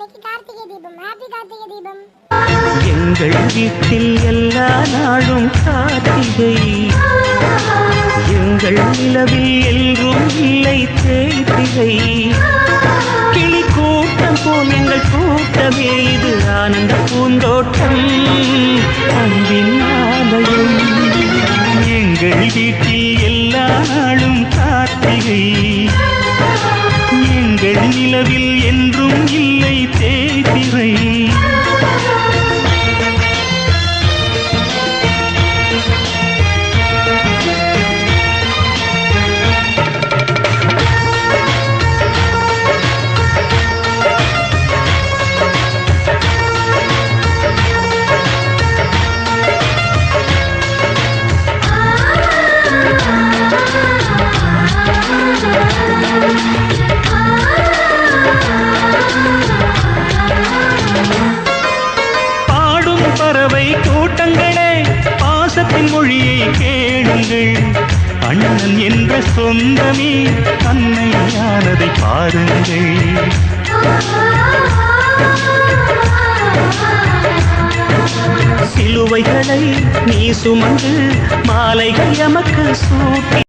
இன்னைக்கு கார்த்திகை தீபம். ஹாப்பி கார்த்திகை தீபம். எங்கள் வீட்டில் எல்லா நாளும் கார்த்திகை, எங்கள் நிலவில் எல்லோரும் இல்லை தேய்திகை. கிளி கூட்டம் போல் எங்கள் கூட்டமே, இது ஆனந்த பூந்தோட்டம், அன்பின் ஆலயம். எங்கள் வீட்டில் எல்லா நாளும் கார்த்திகை, எங்கள் நிலவில் என்றும் இல்லை தேய்திரை. பறவை கூட்டங்களே, பாசத்தின் மொழியை கேளுங்கள். அண்ணன் என்ற சொந்தமே அன்னையானதை பாருங்கள். சிலுவைகளை நீ சுமந்து மாலைகள் எமக்கு சூட்டி